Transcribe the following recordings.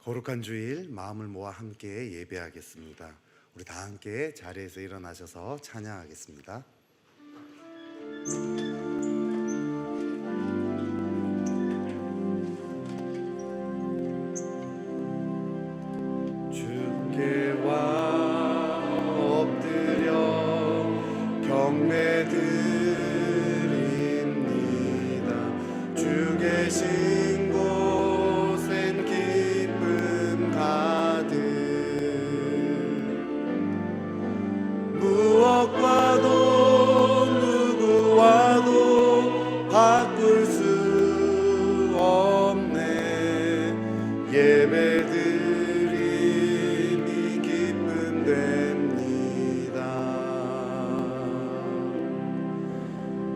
거룩한 주일 마음을 모아 함께 예배하겠습니다. 우리 다 함께 자리에서 일어나셔서 찬양하겠습니다. 주께 엎드려 경배드립니다. 주 계신 곳엔 기쁨 가득, 무엇과도 누구와도 바꿀 수 없네. 예배드림이 기쁨 됩니다.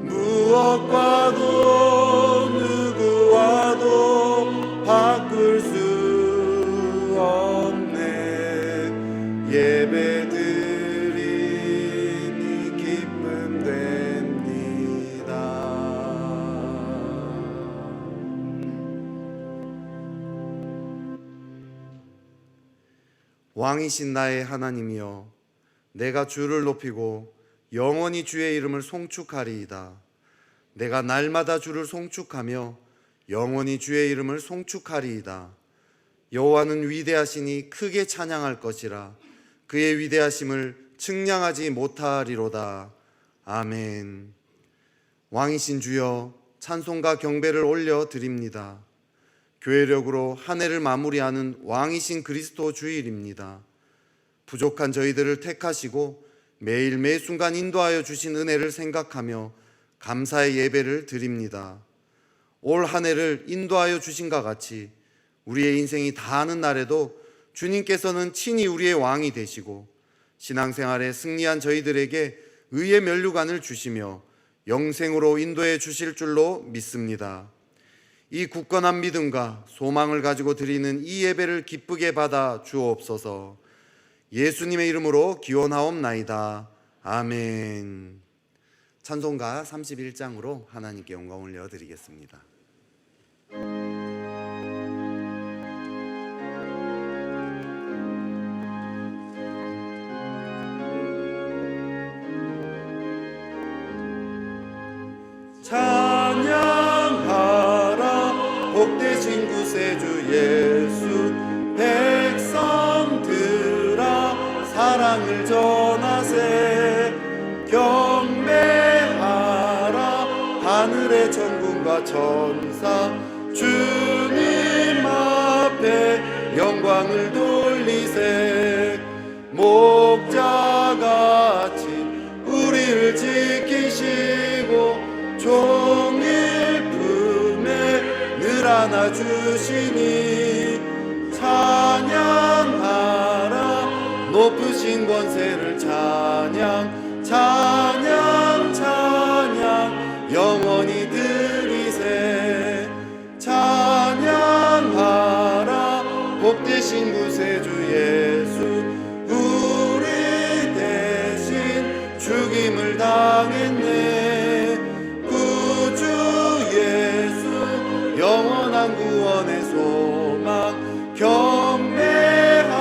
무엇과도 누구와도 바꿀 수 없네. 예배드림이 기쁨 됩니다. 왕이신 나의 하나님이여, 내가 주를 높이고 영원히 주의 이름을 송축하리이다. 내가 날마다 주를 송축하며 영원히 주의 이름을 송축하리이다. 여호와는 위대하시니 크게 찬양할 것이라. 그의 위대하심을 측량하지 못하리로다. 아멘. 왕이신 주여, 찬송과 경배를 올려 드립니다. 교회력으로 한 해를 마무리하는 왕이신 그리스도 주일입니다. 부족한 저희들을 택하시고 매일 매 순간 인도하여 주신 은혜를 생각하며 감사의 예배를 드립니다. 올 한 해를 인도하여 주신과 같이 우리의 인생이 다하는 날에도 주님께서는 친히 우리의 왕이 되시고 신앙생활에 승리한 저희들에게 의의 면류관을 주시며 영생으로 인도해 주실 줄로 믿습니다. 이 굳건한 믿음과 소망을 가지고 드리는 이 예배를 기쁘게 받아 주옵소서. 예수님의 이름으로 기원하옵나이다. 아멘. 찬송가 31장으로 하나님께 영광을 올려드리겠습니다. 찬양하라 복되신 구세주 예수, 백성들아 사랑을 전하세. 경배하라 하늘의 천군과 천사, 주님 앞에 영광을 돌리세. 목자같이 우리를 지키시고 종일 품에 늘 안아주시니, 찬양하라 높으신 권세를 찬양, 찬양 찬양 영원히 드리세. 찬양하라 복되신 구세주 예수, 우리 대신 죽임을 당했네. 구주 예수 영원한 구원의 소망, 경배하며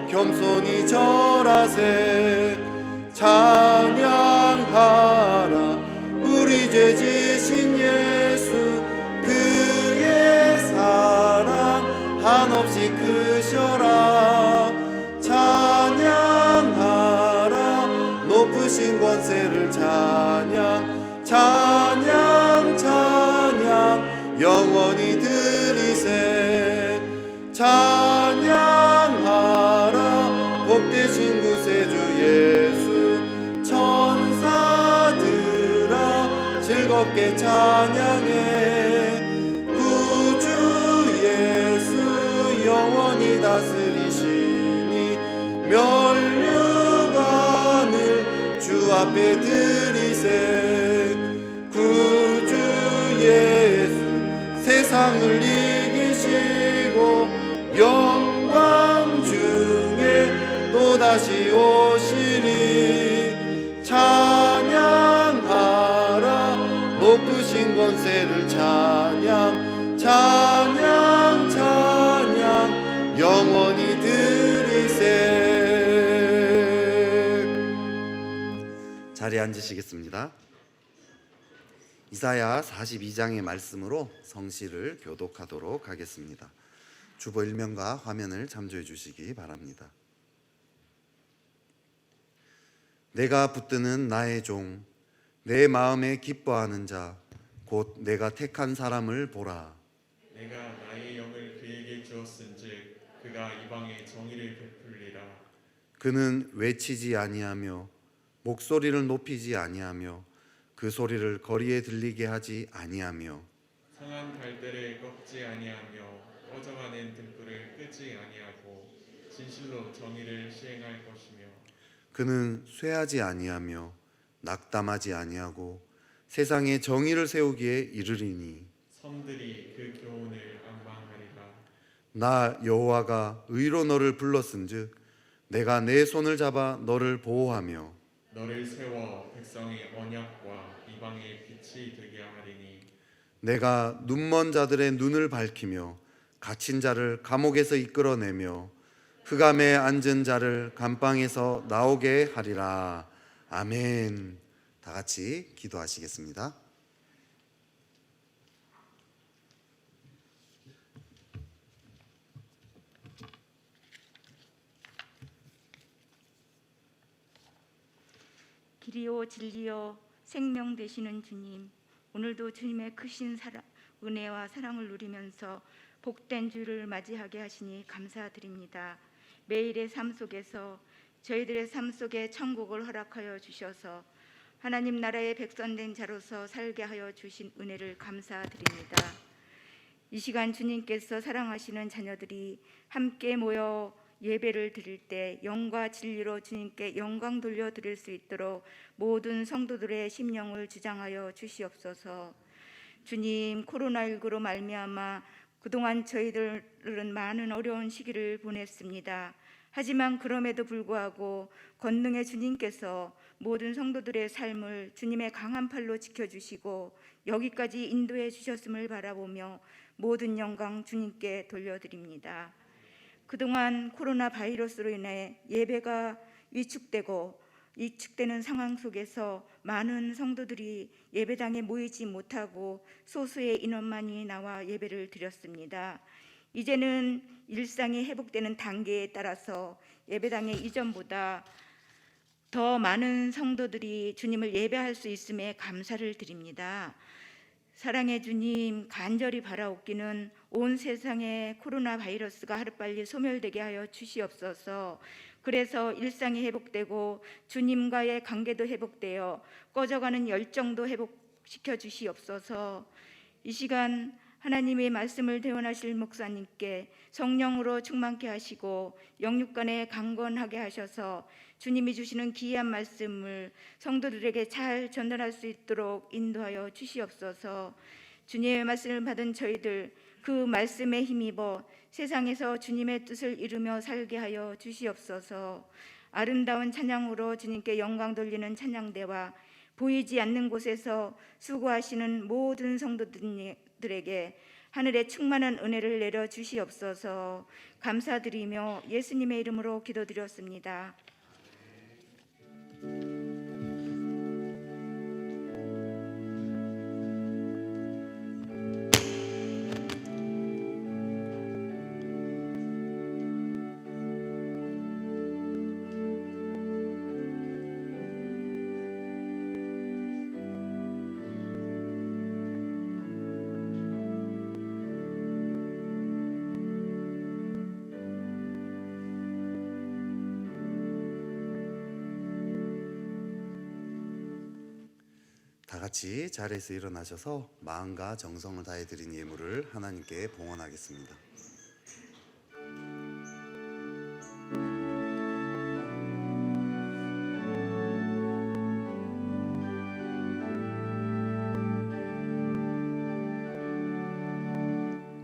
겸손히 절하세. 찬양하라 우리 죄 지신 예수, 그의 사랑 한없이 크셔라. 찬양하라 높으신 권세를 찬양, 찬양 찬양 영원히 드리세. 찬양하라 복되신 구세주 예수, 천사들아 즐겁게 찬양해. 구주 예수 영원히 다스리시니, 면류관을 주 앞에 드리세. 구주 예수 세상을 이기시고 영광 중에 또다시 오시리. 찬양하라 높으신 권세를 찬양, 찬양 찬양 자리에 앉으시겠습니다. 이사야 42장의 말씀으로 성시를 교독하도록 하겠습니다. 주보 일면과 화면을 참조해 주시기 바랍니다. 내가 붙드는 나의 종, 내 마음에 기뻐하는 자, 곧 내가 택한 사람을 보라. 내가 나의 영을 그에게 주었은즉 그가 이방에 정의를 베풀리라. 그는 외치지 아니하며 목소리를 높이지 아니하며 그 소리를 거리에 들리게 하지 아니하며 상한 갈대를 꺾지 아니하며 꺼져가는 등불을 끄지 아니하고 진실로 정의를 시행할 것이며 그는 쇠하지 아니하며 낙담하지 아니하고 세상에 정의를 세우기에 이르리니 섬들이 그 교훈을 앙망하리라. 나 여호와가 의로 너를 불렀은즉 내가 내 손을 잡아 너를 보호하며 너를 세워 백성의 언약과 이방의 빛이 되게 하리니 내가 눈먼 자들의 눈을 밝히며 갇힌 자를 감옥에서 이끌어내며 흑암에 앉은 자를 감방에서 나오게 하리라. 아멘. 다 같이 기도하시겠습니다. 길이요 진리요 생명 되시는 주님, 오늘도 주님의 크신 은혜와 사랑을 누리면서 복된 주를 맞이하게 하시니 감사드립니다. 매일의 삶 속에서 저희들의 삶 속에 천국을 허락하여 주셔서 하나님 나라의 백성된 자로서 살게 하여 주신 은혜를 감사드립니다. 이 시간 주님께서 사랑하시는 자녀들이 함께 모여 예배를 드릴 때 영과 진리로 주님께 영광 돌려드릴 수 있도록 모든 성도들의 심령을 주장하여 주시옵소서. 주님, 코로나19로 말미암아 그동안 저희들은 많은 어려운 시기를 보냈습니다. 하지만 그럼에도 불구하고 권능의 주님께서 모든 성도들의 삶을 주님의 강한 팔로 지켜주시고 여기까지 인도해 주셨음을 바라보며 모든 영광 주님께 돌려드립니다. 그동안 코로나 바이러스로 인해 예배가 위축되는 상황 속에서 많은 성도들이 예배당에 모이지 못하고 소수의 인원만이 나와 예배를 드렸습니다. 이제는 일상이 회복되는 단계에 따라서 예배당에 이전보다 더 많은 성도들이 주님을 예배할 수 있음에 감사를 드립니다. 사랑의 주님, 간절히 바라옵기는 온 세상에 코로나 바이러스가 하루빨리 소멸되게 하여 주시옵소서. 그래서 일상이 회복되고 주님과의 관계도 회복되어 꺼져가는 열정도 회복시켜 주시옵소서. 이 시간 하나님의 말씀을 대원하실 목사님께 성령으로 충만케 하시고 영육간에 강건하게 하셔서 주님이 주시는 귀한 말씀을 성도들에게 잘 전달할 수 있도록 인도하여 주시옵소서. 주님의 말씀을 받은 저희들 그 말씀에 힘입어 세상에서 주님의 뜻을 이루며 살게 하여 주시옵소서. 아름다운 찬양으로 주님께 영광 돌리는 찬양대와 보이지 않는 곳에서 수고하시는 모든 성도들에게 하늘의 충만한 은혜를 내려 주시옵소서. 감사드리며 예수님의 이름으로 기도드렸습니다. 다 같이 자리에서 일어나셔서 마음과 정성을 다해 드린 예물을 하나님께 봉헌하겠습니다.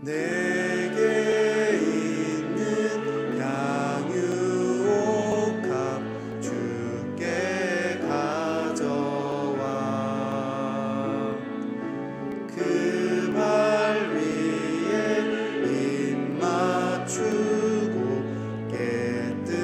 내게 있는 양유옥합 주께 가져와 그 발 위에 입 맞추고 깨뜨립니다.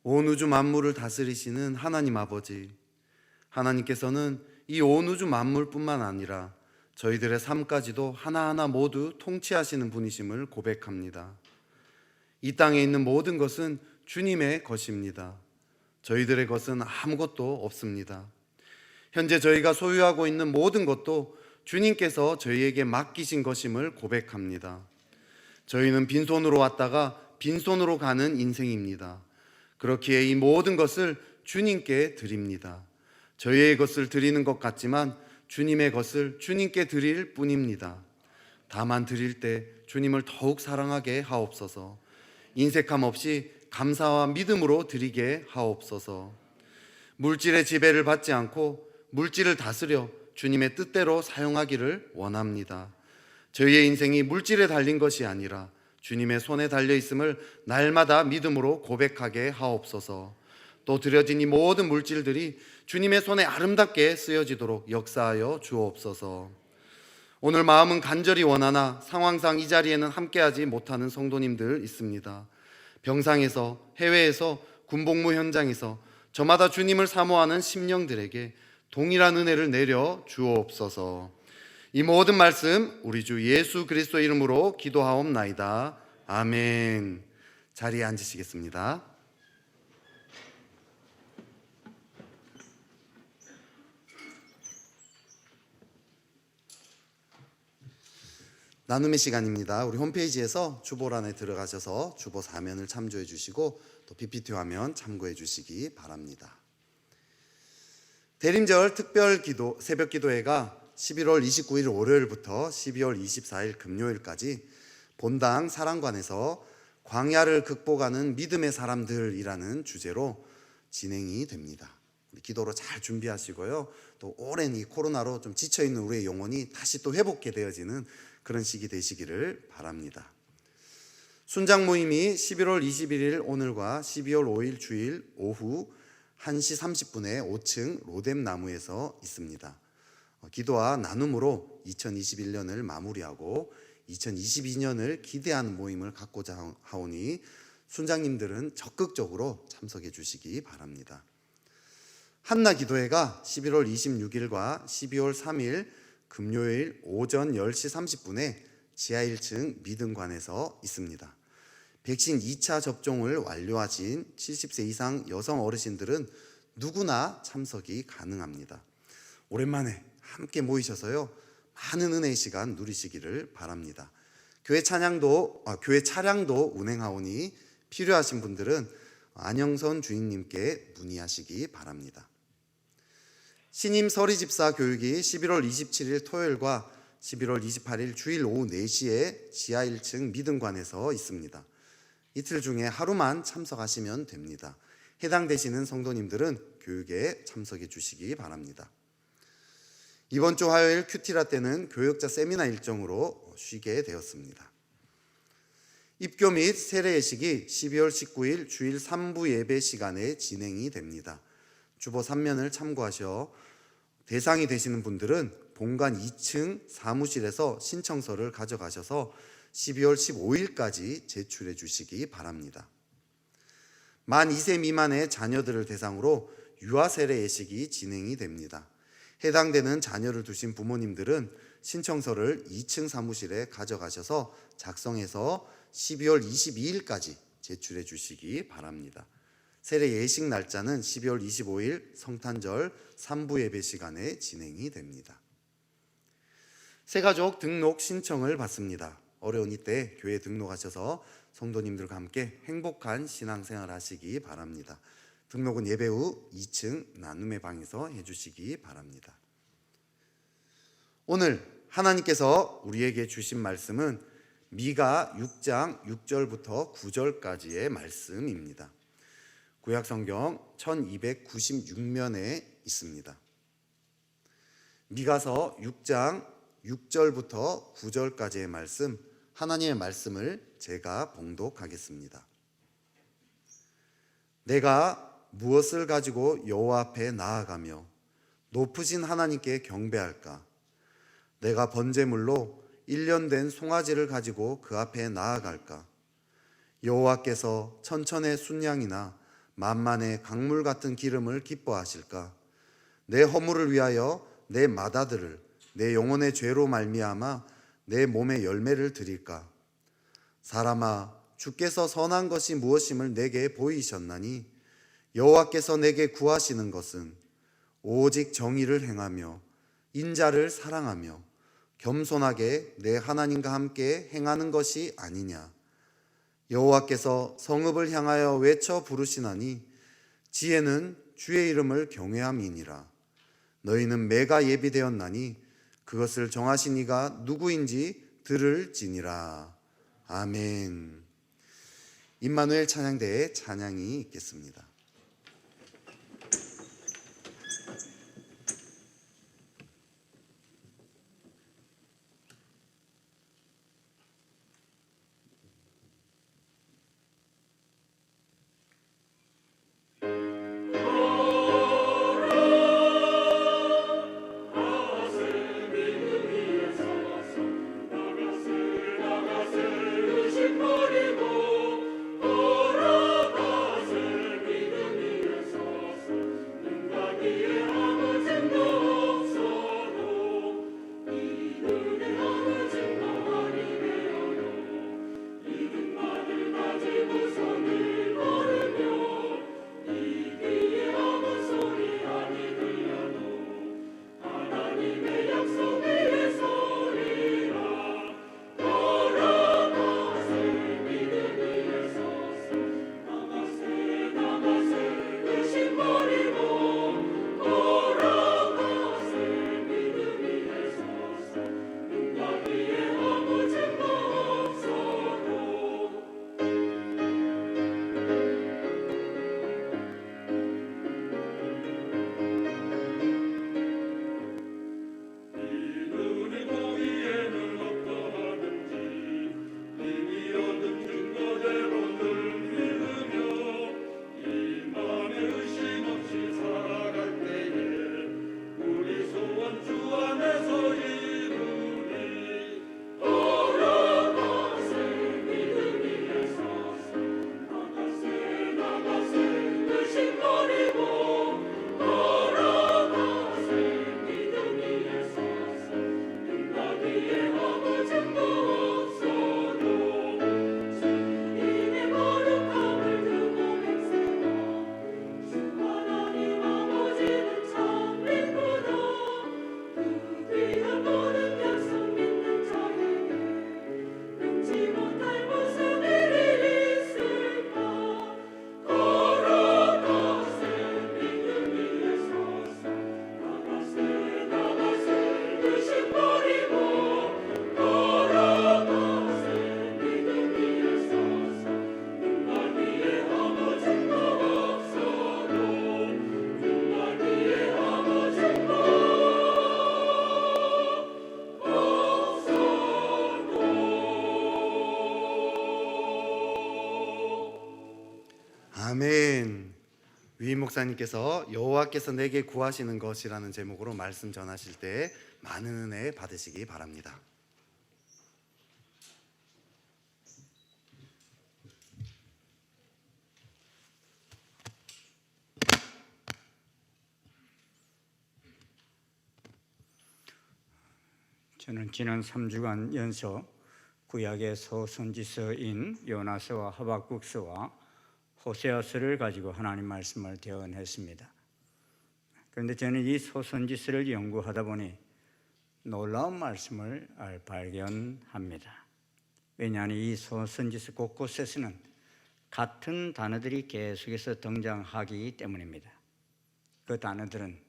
온 우주 만물을 다스리시는 하나님 아버지, 하나님께서는 이 온 우주 만물뿐만 아니라 저희들의 삶까지도 하나하나 모두 통치하시는 분이심을 고백합니다. 이 땅에 있는 모든 것은 주님의 것입니다. 저희들의 것은 아무것도 없습니다. 현재 저희가 소유하고 있는 모든 것도 주님께서 저희에게 맡기신 것임을 고백합니다. 저희는 빈손으로 왔다가 빈손으로 가는 인생입니다. 그렇기에 이 모든 것을 주님께 드립니다. 저희의 것을 드리는 것 같지만 주님의 것을 주님께 드릴 뿐입니다. 다만 드릴 때 주님을 더욱 사랑하게 하옵소서. 인색함 없이 감사와 믿음으로 드리게 하옵소서. 물질의 지배를 받지 않고 물질을 다스려 주님의 뜻대로 사용하기를 원합니다. 저희의 인생이 물질에 달린 것이 아니라 주님의 손에 달려 있음을 날마다 믿음으로 고백하게 하옵소서. 또 드려진 이 모든 물질들이 주님의 손에 아름답게 쓰여지도록 역사하여 주옵소서. 오늘 마음은 간절히 원하나 상황상 이 자리에는 함께하지 못하는 성도님들 있습니다. 병상에서, 해외에서, 군복무 현장에서 저마다 주님을 사모하는 심령들에게 동일한 은혜를 내려 주옵소서. 이 모든 말씀 우리 주 예수 그리스도 이름으로 기도하옵나이다. 아멘. 자리에 앉으시겠습니다. 나눔의 시간입니다. 우리 홈페이지에서 주보란에 들어가셔서 주보 사면을 참조해 주시고 또 PPT 화면 참고해 주시기 바랍니다. 대림절 특별 기도 새벽 기도회가 11월 29일 월요일부터 12월 24일 금요일까지 본당 사랑관에서 광야를 극복하는 믿음의 사람들이라는 주제로 진행이 됩니다. 기도로 잘 준비하시고요. 또 오랜 이 코로나로 좀 지쳐있는 우리의 영혼이 다시 또 회복해 되어지는 그런 시기 되시기를 바랍니다. 순장 모임이 11월 21일 오늘과 12월 5일 주일 오후 1시 30분에 5층 로뎀나무에서 있습니다. 기도와 나눔으로 2021년을 마무리하고 2022년을 기대하는 모임을 갖고자 하오니 순장님들은 적극적으로 참석해 주시기 바랍니다. 한나 기도회가 11월 26일과 12월 3일 금요일 오전 10시 30분에 지하 1층 믿음관에서 있습니다. 백신 2차 접종을 완료하신 70세 이상 여성 어르신들은 누구나 참석이 가능합니다. 오랜만에 함께 모이셔서요, 많은 은혜의 시간 누리시기를 바랍니다. 교회 차량도 운행하오니 필요하신 분들은 안영선 주인님께 문의하시기 바랍니다. 신임 서리집사 교육이 11월 27일 토요일과 11월 28일 주일 오후 4시에 지하 1층 믿음관에서 있습니다. 이틀 중에 하루만 참석하시면 됩니다. 해당되시는 성도님들은 교육에 참석해 주시기 바랍니다. 이번 주 화요일 큐티라 때는 교역자 세미나 일정으로 쉬게 되었습니다. 입교 및 세례 예식이 12월 19일 주일 3부 예배 시간에 진행이 됩니다. 주보 3면을 참고하셔 대상이 되시는 분들은 본관 2층 사무실에서 신청서를 가져가셔서 12월 15일까지 제출해 주시기 바랍니다. 만 2세 미만의 자녀들을 대상으로 유아 세례 예식이 진행이 됩니다. 해당되는 자녀를 두신 부모님들은 신청서를 2층 사무실에 가져가셔서 작성해서 12월 22일까지 제출해 주시기 바랍니다. 세례 예식 날짜는 12월 25일 성탄절 3부 예배 시간에 진행이 됩니다. 새가족 등록 신청을 받습니다. 어려운 이때 교회 등록하셔서 성도님들과 함께 행복한 신앙생활 하시기 바랍니다. 등록은 예배 후 2층 나눔의 방에서 해주시기 바랍니다. 오늘 하나님께서 우리에게 주신 말씀은 미가 6장 6절부터 9절까지의 말씀입니다. 구약성경 1296면에 있습니다. 미가서 6장 6절부터 9절까지의 말씀, 하나님의 말씀을 제가 봉독하겠습니다. 내가 무엇을 가지고 여호와 앞에 나아가며 높으신 하나님께 경배할까? 내가 번제물로 1년 된 송아지를 가지고 그 앞에 나아갈까? 여호와께서 천천의 순양이나 만만의 강물 같은 기름을 기뻐하실까? 내 허물을 위하여 내 맏아들을 내 영혼의 죄로 말미암아 내 몸의 열매를 드릴까? 사람아, 주께서 선한 것이 무엇임을 내게 보이셨나니 여호와께서 내게 구하시는 것은 오직 정의를 행하며 인자를 사랑하며 겸손하게 내 하나님과 함께 행하는 것이 아니냐. 여호와께서 성읍을 향하여 외쳐 부르시나니 지혜는 주의 이름을 경외함이니라. 너희는 매가 예비되었나니 그것을 정하신 이가 누구인지 들을지니라. 아멘. 임마누엘 찬양대의 찬양이 있겠습니다. 아멘. 위임 목사님께서 여호와께서 내게 구하시는 것이라는 제목으로 말씀 전하실 때 많은 은혜 받으시기 바랍니다. 저는 지난 3주간 연속 구약의 소선지서인 요나서와 하박국서와 호세아서를 가지고 하나님 말씀을 대언했습니다. 그런데 저는 이 소선지서를 연구하다 보니 놀라운 말씀을 발견합니다. 왜냐하면 이 소선지서 곳곳에서는 같은 단어들이 계속해서 등장하기 때문입니다. 그 단어들은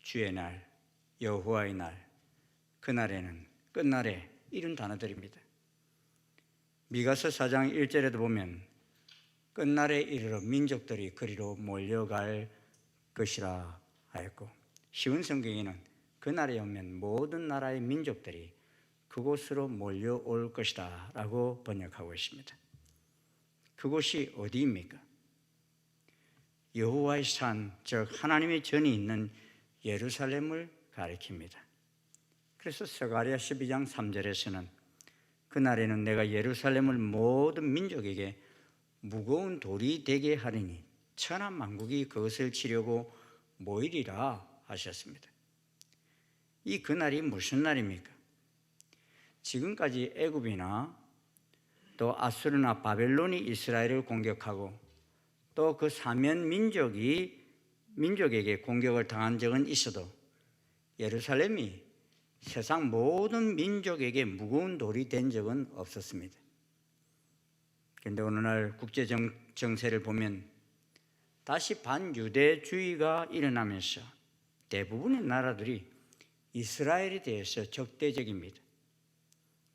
주의 날, 여호와의 날, 그날에는, 끝날에, 이런 단어들입니다. 미가서 4장 1절에도 보면 끝날에 이르러 민족들이 그리로 몰려갈 것이라 하였고, 쉬운 성경에는 그날에 오면 모든 나라의 민족들이 그곳으로 몰려올 것이다 라고 번역하고 있습니다. 그곳이 어디입니까? 여호와의 산, 즉 하나님의 전이 있는 예루살렘을 가리킵니다. 그래서 스가랴 12장 3절에서는 그날에는 내가 예루살렘을 모든 민족에게 무거운 돌이 되게 하리니 천하 만국이 그것을 치려고 모이리라 하셨습니다. 이 그날이 무슨 날입니까? 지금까지 애굽이나 또 아수르나 바벨론이 이스라엘을 공격하고 또 그 사면 민족에게 공격을 당한 적은 있어도 예루살렘이 세상 모든 민족에게 무거운 돌이 된 적은 없었습니다. 그런데 오늘날 국제 정세를 보면 다시 반유대주의가 일어나면서 대부분의 나라들이 이스라엘에 대해서 적대적입니다.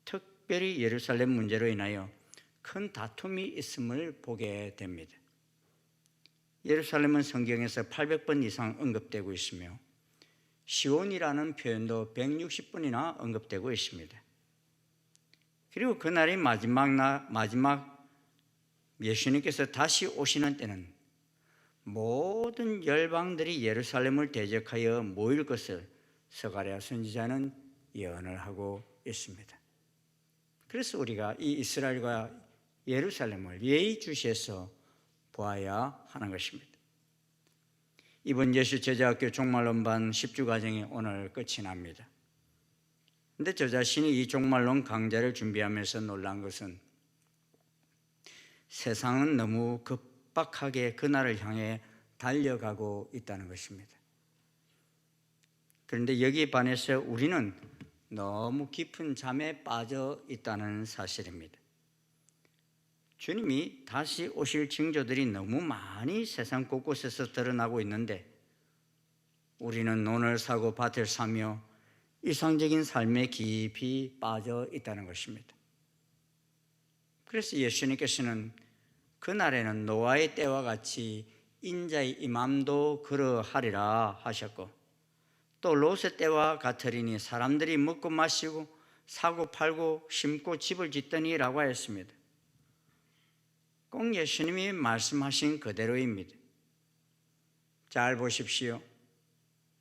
특별히 예루살렘 문제로 인하여 큰 다툼이 있음을 보게 됩니다. 예루살렘은 성경에서 800번 이상 언급되고 있으며 시온이라는 표현도 160번이나 언급되고 있습니다. 그리고 그날이 마지막 예수님께서 다시 오시는 때는 모든 열방들이 예루살렘을 대적하여 모일 것을 스가랴 선지자는 예언을 하고 있습니다. 그래서 우리가 이 이스라엘과 예루살렘을 예의주시해서 보아야 하는 것입니다. 이번 예수 제자학교 종말론반 10주 과정이 오늘 끝이 납니다. 그런데 저 자신이 이 종말론 강좌를 준비하면서 놀란 것은 세상은 너무 급박하게 그날을 향해 달려가고 있다는 것입니다. 그런데 여기에 반해서 우리는 너무 깊은 잠에 빠져 있다는 사실입니다. 주님이 다시 오실 징조들이 너무 많이 세상 곳곳에서 드러나고 있는데 우리는 논을 사고 밭을 사며 일상적인 삶에 깊이 빠져 있다는 것입니다. 그래서 예수님께서는 그날에는 노아의 때와 같이 인자의 임함도 그러하리라 하셨고 또 롯의 때와 같으리니 사람들이 먹고 마시고 사고 팔고 심고 집을 짓더니라고 하였습니다. 꼭 예수님이 말씀하신 그대로입니다. 잘 보십시오.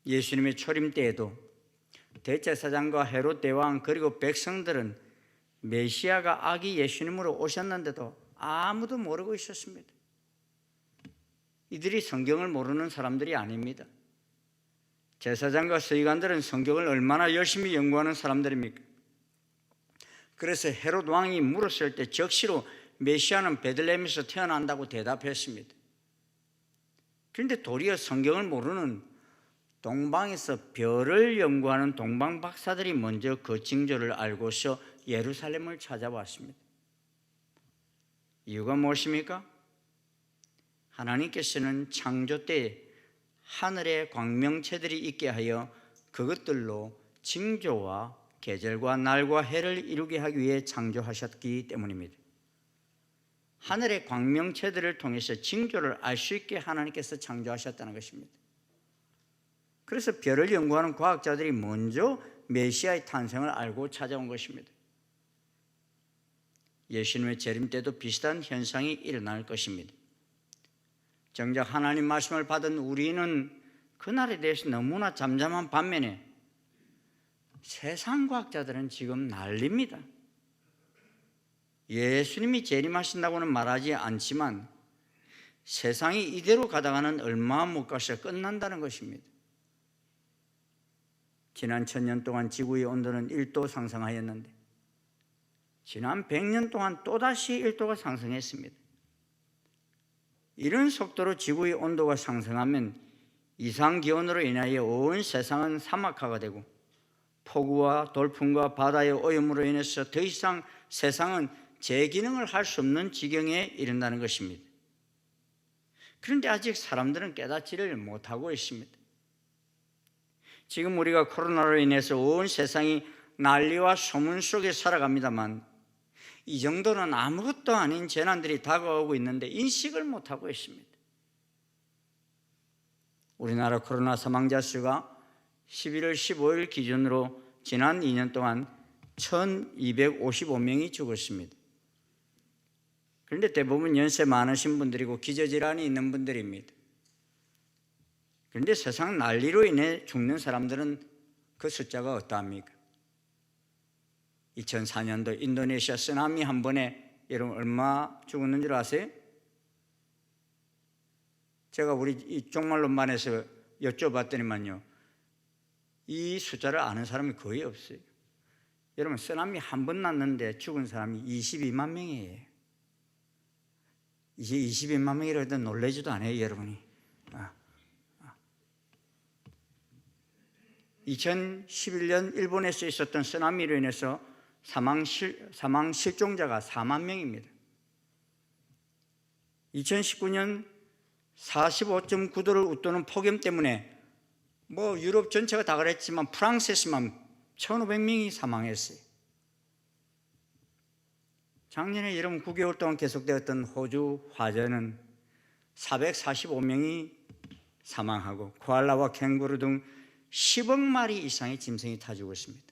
예수님의 초림 때에도 대제사장과 헤롯 대왕 그리고 백성들은 메시아가 아기 예수님으로 오셨는데도 아무도 모르고 있었습니다. 이들이 성경을 모르는 사람들이 아닙니다. 제사장과 서기관들은 성경을 얼마나 열심히 연구하는 사람들입니까? 그래서 헤롯 왕이 물었을 때 적시로 메시아는 베들레헴에서 태어난다고 대답했습니다. 그런데 도리어 성경을 모르는 동방에서 별을 연구하는 동방 박사들이 먼저 그 징조를 알고서 예루살렘을 찾아왔습니다. 이유가 무엇입니까? 하나님께서는 창조 때 하늘에 광명체들이 있게 하여 그것들로 징조와 계절과 날과 해를 이루게 하기 위해 창조하셨기 때문입니다. 하늘의 광명체들을 통해서 징조를 알 수 있게 하나님께서 창조하셨다는 것입니다. 그래서 별을 연구하는 과학자들이 먼저 메시아의 탄생을 알고 찾아온 것입니다. 예수님의 재림 때도 비슷한 현상이 일어날 것입니다. 정작 하나님 말씀을 받은 우리는 그날에 대해서 너무나 잠잠한 반면에 세상 과학자들은 지금 난립니다. 예수님이 재림하신다고는 말하지 않지만 세상이 이대로 가다가는 얼마 못 가서 끝난다는 것입니다. 지난 1000년 동안 지구의 온도는 1도 상승하였는데 지난 100년 동안 또다시 1도가 상승했습니다. 이런 속도로 지구의 온도가 상승하면 이상기온으로 인하여 온 세상은 사막화가 되고 폭우와 돌풍과 바다의 오염으로 인해서 더 이상 세상은 재기능을 할 수 없는 지경에 이른다는 것입니다. 그런데 아직 사람들은 깨닫지를 못하고 있습니다. 지금 우리가 코로나로 인해서 온 세상이 난리와 소문 속에 살아갑니다만 이 정도는 아무것도 아닌 재난들이 다가오고 있는데 인식을 못하고 있습니다. 우리나라 코로나 사망자 수가 11월 15일 기준으로 지난 2년 동안 1255명이 죽었습니다. 그런데 대부분 연세 많으신 분들이고 기저질환이 있는 분들입니다. 그런데 세상 난리로 인해 죽는 사람들은 그 숫자가 어떠합니까? 2004년도 인도네시아 쓰나미 한 번에 여러분 얼마 죽었는 줄 아세요? 제가 우리 이 종말론반에서 여쭤봤더니만요, 이 숫자를 아는 사람이 거의 없어요. 여러분, 쓰나미 한 번 났는데 죽은 사람이 22만 명이에요. 이제 22만 명이라도 놀라지도 않아요, 여러분이. 2011년 일본에서 있었던 쓰나미로 인해서 사망 실종자가 4만 명입니다. 2019년 45.9도를 웃도는 폭염 때문에 뭐 유럽 전체가 다 그랬지만 프랑스에서만 1,500명이 사망했어요. 작년에 여러분 9개월 동안 계속되었던 호주 화재는 445명이 사망하고 코알라와 캥거루 등 10억 마리 이상의 짐승이 다 죽었습니다.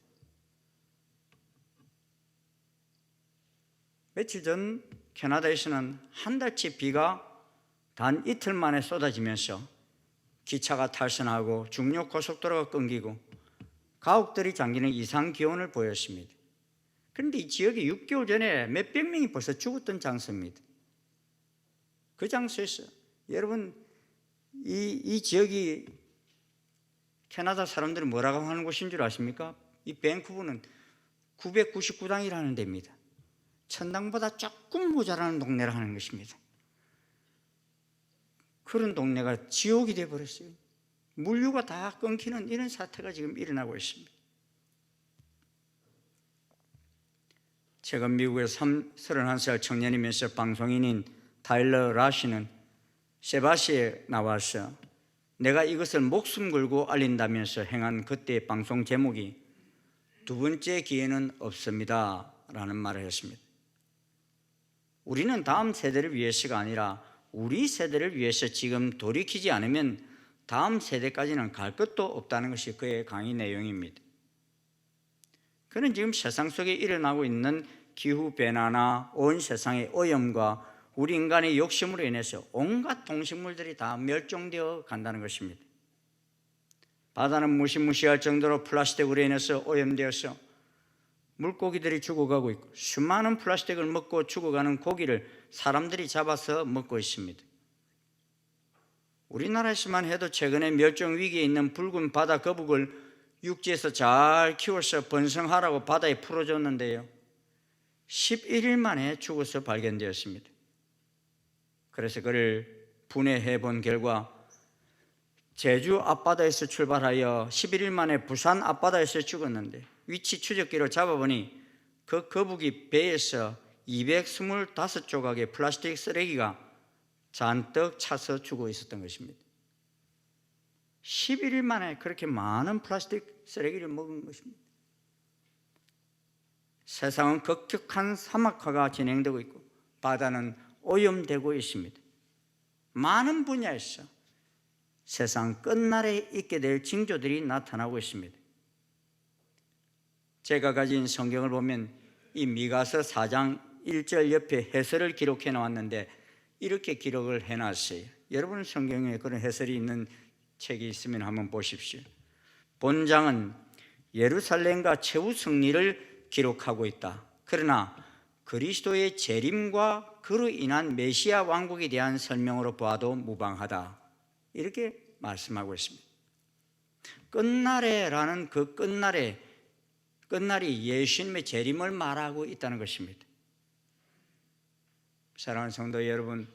며칠 전 캐나다에서는 한 달치 비가 단 이틀 만에 쏟아지면서 기차가 탈선하고 중요 고속도로가 끊기고 가옥들이 잠기는 이상 기온을 보였습니다. 그런데 이 지역이 6개월 전에 몇백 명이 벌써 죽었던 장소입니다. 그 장소에서 여러분 이 지역이 캐나다 사람들이 뭐라고 하는 곳인 줄 아십니까? 이 밴쿠버는 999당이라는 데입니다. 1000당보다 조금 모자라는 동네라 하는 것입니다. 그런 동네가 지옥이 되어버렸어요. 물류가 다 끊기는 이런 사태가 지금 일어나고 있습니다. 최근 미국에서 31살 청년이면서 방송인인 타일러 라시는 세바시에 나와서 내가 이것을 목숨 걸고 알린다면서 행한 그때의 방송 제목이 두 번째 기회는 없습니다 라는 말을 했습니다. 우리는 다음 세대를 위해서가 아니라 우리 세대를 위해서 지금 돌이키지 않으면 다음 세대까지는 갈 것도 없다는 것이 그의 강의 내용입니다. 그는 지금 세상 속에 일어나고 있는 기후변화나 온 세상의 오염과 우리 인간의 욕심으로 인해서 온갖 동식물들이 다 멸종되어 간다는 것입니다. 바다는 무시무시할 정도로 플라스틱으로 인해서 오염되어서 물고기들이 죽어가고 있고 수많은 플라스틱을 먹고 죽어가는 고기를 사람들이 잡아서 먹고 있습니다. 우리나라에서만 해도 최근에 멸종 위기에 있는 붉은 바다 거북을 육지에서 잘 키워서 번성하라고 바다에 풀어줬는데요, 11일 만에 죽어서 발견되었습니다. 그래서 그를 분해해 본 결과 제주 앞바다에서 출발하여 11일 만에 부산 앞바다에서 죽었는데 위치 추적기로 잡아보니 그 거북이 배에서 225조각의 플라스틱 쓰레기가 잔뜩 차서 죽어 있었던 것입니다. 11일 만에 그렇게 많은 플라스틱 쓰레기를 먹은 것입니다. 세상은 급격한 사막화가 진행되고 있고 바다는 오염되고 있습니다. 많은 분야에서 세상 끝날에 있게 될 징조들이 나타나고 있습니다. 제가 가진 성경을 보면 이 미가서 4장 1절 옆에 해설을 기록해 놓았는데 이렇게 기록을 해놨어요. 여러분 성경에 그런 해설이 있는 책이 있으면 한번 보십시오. 본장은 예루살렘과 최후 승리를 기록하고 있다. 그러나 그리스도의 재림과 그로 인한 메시아 왕국에 대한 설명으로 보아도 무방하다. 이렇게 말씀하고 있습니다. 끝날에라는 그 끝날이 예수님의 재림을 말하고 있다는 것입니다. 사랑하는 성도 여러분,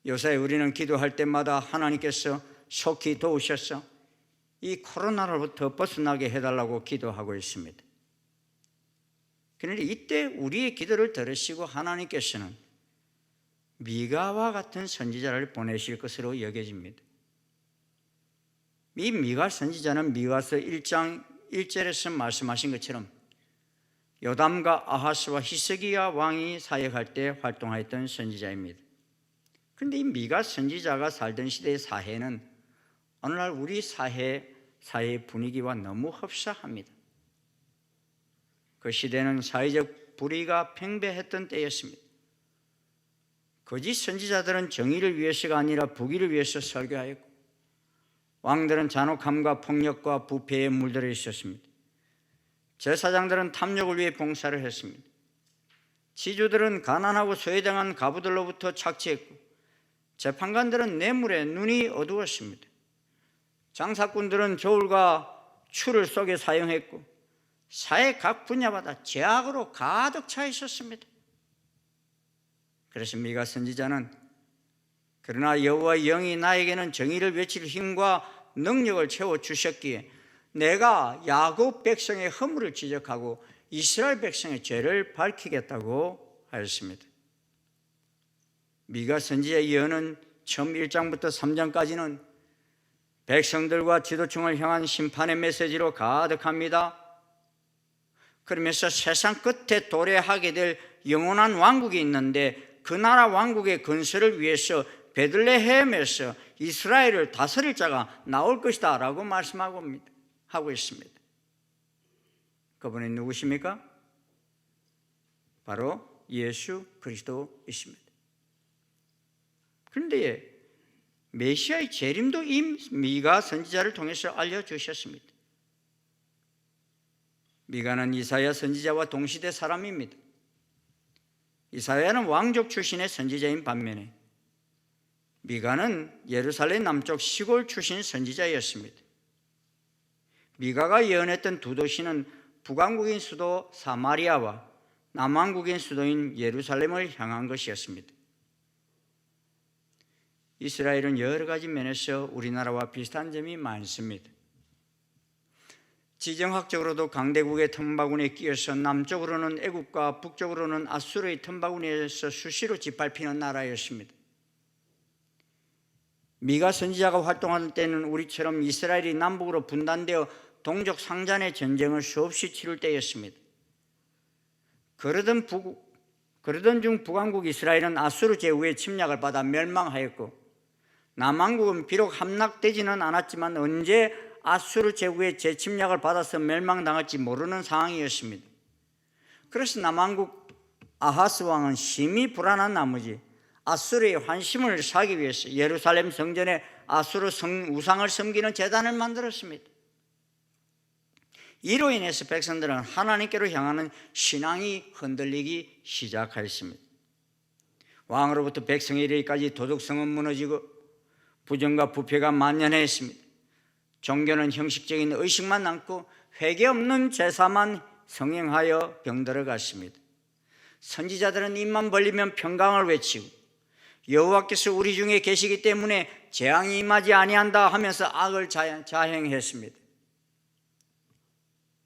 요새 우리는 기도할 때마다 하나님께서 속히 도우셔서 이 코로나로부터 벗어나게 해달라고 기도하고 있습니다. 그런데 이때 우리의 기도를 들으시고 하나님께서는 미가와 같은 선지자를 보내실 것으로 여겨집니다. 이 미가 선지자는 미가서 1장 1절에서 말씀하신 것처럼 요담과 아하스와 히스기야 왕이 사역할 때 활동하였던 선지자입니다. 그런데 이 미가 선지자가 살던 시대의 사회는 오늘날 우리 사회의 분위기와 너무 흡사합니다. 그 시대는 사회적 불의가 팽배했던 때였습니다. 거짓 선지자들은 정의를 위해서가 아니라 부귀를 위해서 설교하였고 왕들은 잔혹함과 폭력과 부패에 물들어 있었습니다. 제사장들은 탐욕을 위해 봉사를 했습니다. 지주들은 가난하고 소외당한 가부들로부터 착취했고 재판관들은 뇌물에 눈이 어두웠습니다. 장사꾼들은 저울과 추를 쏘게 사용했고 사회 각 분야마다 죄악으로 가득 차 있었습니다. 그래서 미가 선지자는 그러나 여호와의 영이 나에게는 정의를 외칠 힘과 능력을 채워주셨기에 내가 야곱 백성의 허물을 지적하고 이스라엘 백성의 죄를 밝히겠다고 하였습니다. 미가 선지자의 예언은 처음 1장부터 3장까지는 백성들과 지도층을 향한 심판의 메시지로 가득합니다. 그러면서 세상 끝에 도래하게 될 영원한 왕국이 있는데 그 나라 왕국의 건설을 위해서 베들레헴에서 이스라엘을 다스릴 자가 나올 것이다 라고 말씀하고 있습니다. 그분이 누구십니까? 바로 예수 그리스도이십니다. 그런데 메시아의 재림도 이 미가 선지자를 통해서 알려주셨습니다. 미가는 이사야 선지자와 동시대 사람입니다. 이사야는 왕족 출신의 선지자인 반면에 미가는 예루살렘 남쪽 시골 출신 선지자였습니다. 미가가 예언했던 두 도시는 북왕국인 수도 사마리아와 남왕국인 수도인 예루살렘을 향한 것이었습니다. 이스라엘은 여러 가지 면에서 우리나라와 비슷한 점이 많습니다. 지정학적으로도 강대국의 틈바구니에 끼어서 남쪽으로는 애국과 북쪽으로는 아수르의 틈바구니에서 수시로 짓밟히는 나라였습니다. 미가 선지자가 활동하는 때는 우리처럼 이스라엘이 남북으로 분단되어 동족 상잔의 전쟁을 수없이 치룰 때였습니다. 그러던 중 북왕국 이스라엘은 아수르 제후의 침략을 받아 멸망하였고 남왕국은 비록 함락되지는 않았지만 언제 아수르 제국의 재침략을 받아서 멸망당할지 모르는 상황이었습니다. 그래서 남왕국 아하스 왕은 심히 불안한 나머지 아수르의 환심을 사기 위해서 예루살렘 성전에 아수르 우상을 섬기는 제단을 만들었습니다. 이로 인해서 백성들은 하나님께로 향하는 신앙이 흔들리기 시작하였습니다. 왕으로부터 백성에 이르기까지 도덕성은 무너지고 부정과 부패가 만연했습니다. 종교는 형식적인 의식만 남고 회개 없는 제사만 성행하여 병들어갔습니다. 선지자들은 입만 벌리면 평강을 외치고 여호와께서 우리 중에 계시기 때문에 재앙이 임하지 아니한다 하면서 악을 자행했습니다.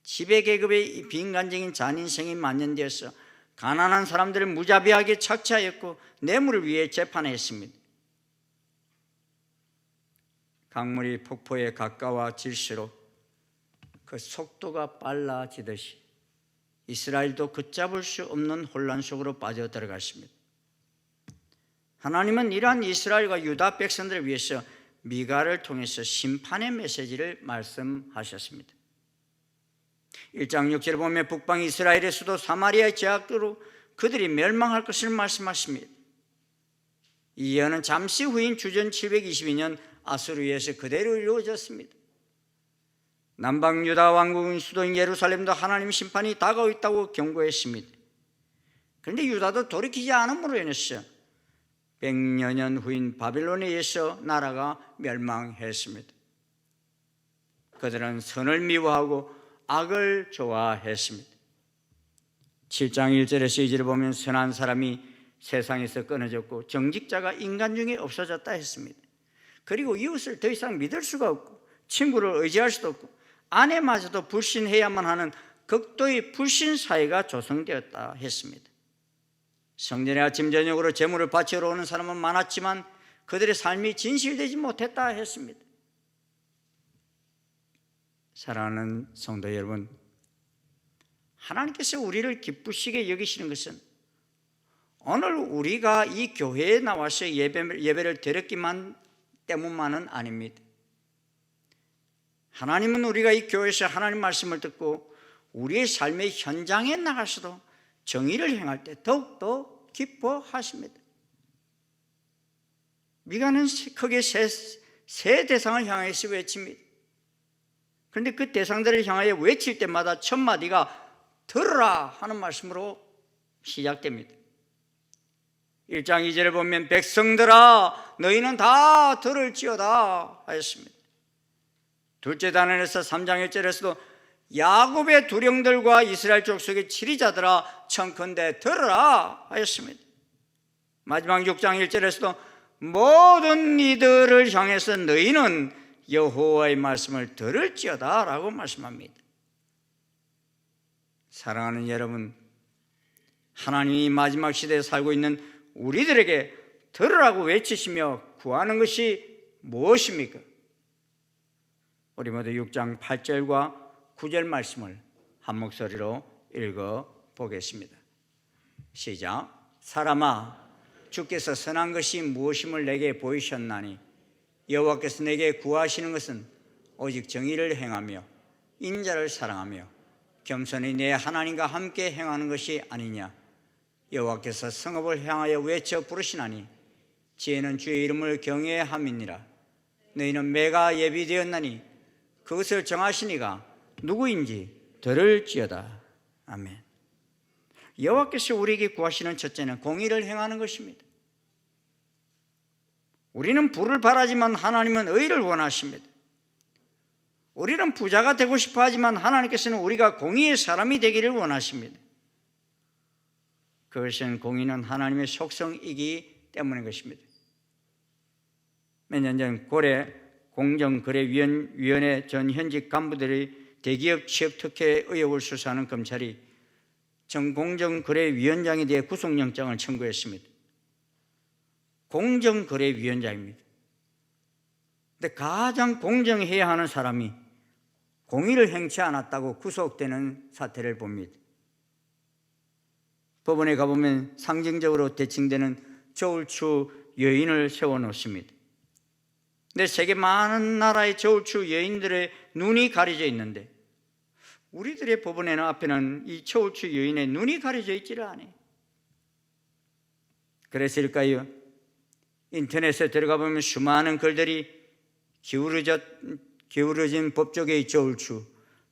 지배계급의 비인간적인 잔인성이 만연되어서 가난한 사람들을 무자비하게 착취하였고 뇌물을 위해 재판했습니다. 강물이 폭포에 가까워질수록 그 속도가 빨라지듯이 이스라엘도 걷잡을 수 없는 혼란 속으로 빠져들어갔습니다. 하나님은 이러한 이스라엘과 유다 백성들을 위해서 미가를 통해서 심판의 메시지를 말씀하셨습니다. 1장 6절에 보면 북방 이스라엘의 수도 사마리아의 제약도로 그들이 멸망할 것을 말씀하십니다. 이 예언은 잠시 후인 주전 722년 아수르에서 그대로 이루어졌습니다. 남방 유다 왕국인 수도인 예루살렘도 하나님 심판이 다가오고 있다고 경고했습니다. 그런데 유다도 돌이키지 않음으로 인해서 100여 년 후인 바빌론에 의해서 나라가 멸망했습니다. 그들은 선을 미워하고 악을 좋아했습니다. 7장 1절에서 2절을 보면 선한 사람이 세상에서 끊어졌고 정직자가 인간 중에 없어졌다 했습니다. 그리고 이웃을 더 이상 믿을 수가 없고 친구를 의지할 수도 없고 아내마저도 불신해야만 하는 극도의 불신 사회가 조성되었다 했습니다. 성전에 아침 저녁으로 제물을 바치러 오는 사람은 많았지만 그들의 삶이 진실되지 못했다 했습니다. 사랑하는 성도 여러분, 하나님께서 우리를 기쁘시게 여기시는 것은 오늘 우리가 이 교회에 나와서 예배를 드렸기만 때문만은 아닙니다. 하나님은 우리가 이 교회에서 하나님 말씀을 듣고 우리의 삶의 현장에 나가서도 정의를 행할 때 더욱더 기뻐하십니다. 미가는 크게 세 대상을 향해서 외칩니다. 그런데 그 대상들을 향하여 외칠 때마다 첫 마디가 들으라 하는 말씀으로 시작됩니다. 1장 2절을 보면 백성들아 너희는 다 들을지어다 하였습니다. 둘째 단원에서 3장 1절에서도 야곱의 두령들과 이스라엘 족속의 치리자들아 청컨대 들으라 하였습니다. 마지막 6장 1절에서도 모든 이들을 향해서 너희는 여호와의 말씀을 들을지어다 라고 말씀합니다. 사랑하는 여러분, 하나님이 마지막 시대에 살고 있는 우리들에게 들으라고 외치시며 구하는 것이 무엇입니까? 우리 모두 6장 8절과 9절 말씀을 한 목소리로 읽어보겠습니다. 시작. 사람아, 주께서 선한 것이 무엇임을 내게 보이셨나니 여호와께서 내게 구하시는 것은 오직 정의를 행하며 인자를 사랑하며 겸손히 내 하나님과 함께 행하는 것이 아니냐. 여호와께서 성읍을 향하여 외쳐 부르시나니 지혜는 주의 이름을 경외함이니라. 너희는 매가 예비되었나니 그것을 정하시니가 누구인지 들을지어다. 아멘. 여호와께서 우리에게 구하시는 첫째는 공의를 행하는 것입니다. 우리는 부를 바라지만 하나님은 의를 원하십니다. 우리는 부자가 되고 싶어 하지만 하나님께서는 우리가 공의의 사람이 되기를 원하십니다. 그것은 공의는 하나님의 속성이기 때문인 것입니다. 몇 년 전 고래 공정거래위원회 전 현직 간부들이 대기업 취업 특혜 의혹을 수사하는 검찰이 전 공정거래위원장에 대해 구속영장을 청구했습니다. 공정거래위원장입니다. 근데 가장 공정해야 하는 사람이 공의를 행치 않았다고 구속되는 사태를 봅니다. 법원에 가보면 상징적으로 대칭되는 저울추 여인을 세워놓습니다. 근데 세계 많은 나라의 저울추 여인들의 눈이 가려져 있는데 우리들의 법원에는 앞에는 이 저울추 여인의 눈이 가려져 있지를 않아요. 그래서일까요? 인터넷에 들어가 보면 수많은 글들이 기울어진 법조계의 저울추,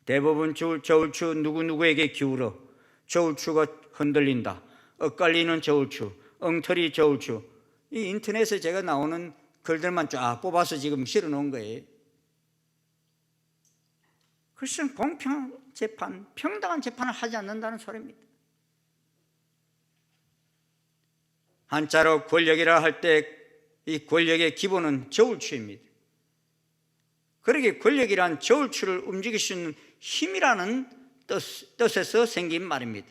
대법원 저울추 누구누구에게 기울어, 저울추가 흔들린다, 엇갈리는 저울추, 엉터리 저울추, 이 인터넷에 제가 나오는 글들만 쫙 뽑아서 지금 실어놓은 거예요. 그것은 공평한 재판, 평등한 재판을 하지 않는다는 소리입니다. 한자로 권력이라 할 때 이 권력의 기본은 저울추입니다. 그러게 권력이란 저울추를 움직일 수 있는 힘이라는 뜻에서 생긴 말입니다.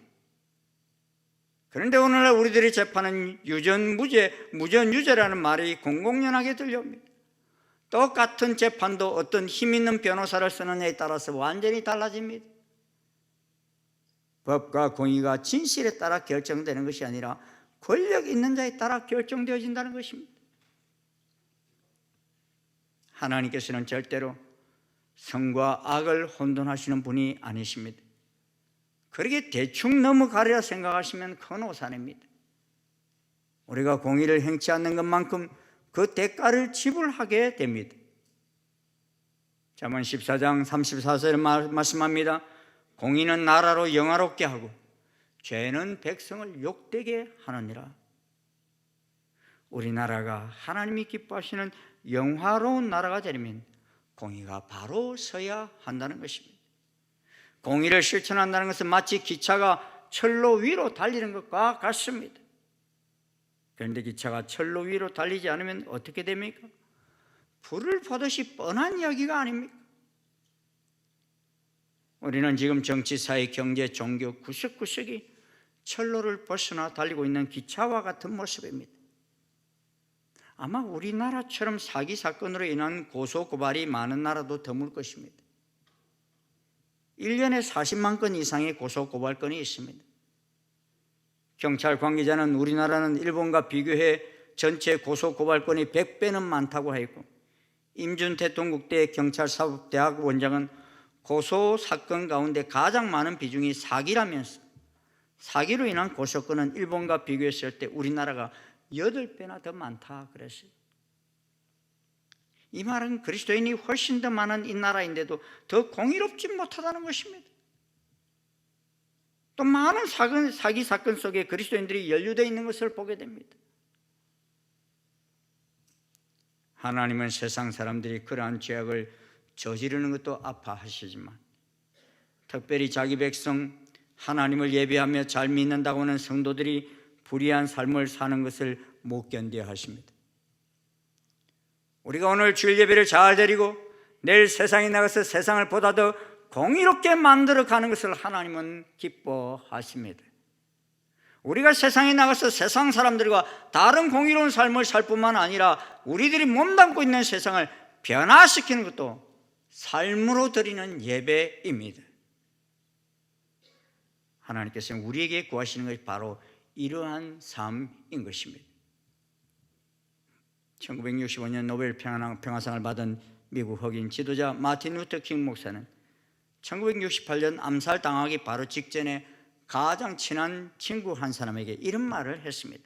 그런데 오늘날 우리들의 재판은 유전무죄, 무전유죄라는 말이 공공연하게 들려옵니다. 똑같은 재판도 어떤 힘 있는 변호사를 쓰느냐에 따라서 완전히 달라집니다. 법과 공의가 진실에 따라 결정되는 것이 아니라 권력 있는 자에 따라 결정되어진다는 것입니다. 하나님께서는 절대로 선과 악을 혼돈하시는 분이 아니십니다. 그렇게 대충 넘어가리라 생각하시면 큰 오산입니다. 우리가 공의를 행치 않는 것만큼 그 대가를 지불하게 됩니다. 잠언 14장 34절에 말씀합니다. 공의는 나라로 영화롭게 하고 죄는 백성을 욕되게 하느니라. 우리나라가 하나님이 기뻐하시는 영화로운 나라가 되려면 공의가 바로 서야 한다는 것입니다. 공의를 실천한다는 것은 마치 기차가 철로 위로 달리는 것과 같습니다. 그런데 기차가 철로 위로 달리지 않으면 어떻게 됩니까? 불을 보듯이 뻔한 이야기가 아닙니까? 우리는 지금 정치, 사회, 경제, 종교 구석구석이 철로를 벗어나 달리고 있는 기차와 같은 모습입니다. 아마 우리나라처럼 사기 사건으로 인한 고소 고발이 많은 나라도 드물 것입니다. 1년에 40만 건 이상의 고소 고발건이 있습니다. 경찰 관계자는 우리나라는 일본과 비교해 전체 고소 고발건이 100배는 많다고 했고, 임준태 동국대 경찰사법대학 원장은 고소 사건 가운데 가장 많은 비중이 사기라면서 사기로 인한 고소건은 일본과 비교했을 때 우리나라가 8배나 더 많다 그랬어요. 이 말은 그리스도인이 훨씬 더 많은 이 나라인데도 더 공의롭지 못하다는 것입니다. 또 많은 사기 사건 속에 그리스도인들이 연루되어 있는 것을 보게 됩니다. 하나님은 세상 사람들이 그러한 죄악을 저지르는 것도 아파하시지만 특별히 자기 백성 하나님을 예배하며 잘 믿는다고 하는 성도들이 불의한 삶을 사는 것을 못 견뎌 하십니다. 우리가 오늘 주일 예배를 잘 드리고 내일 세상에 나가서 세상을 보다 더 공의롭게 만들어 가는 것을 하나님은 기뻐하십니다. 우리가 세상에 나가서 세상 사람들과 다른 공의로운 삶을 살 뿐만 아니라 우리들이 몸담고 있는 세상을 변화시키는 것도 삶으로 드리는 예배입니다. 하나님께서는 우리에게 구하시는 것이 바로 이러한 삶인 것입니다. 1965년 노벨 평화상을 받은 미국 흑인 지도자 마틴 루터 킹 목사는 1968년 암살당하기 바로 직전에 가장 친한 친구 한 사람에게 이런 말을 했습니다.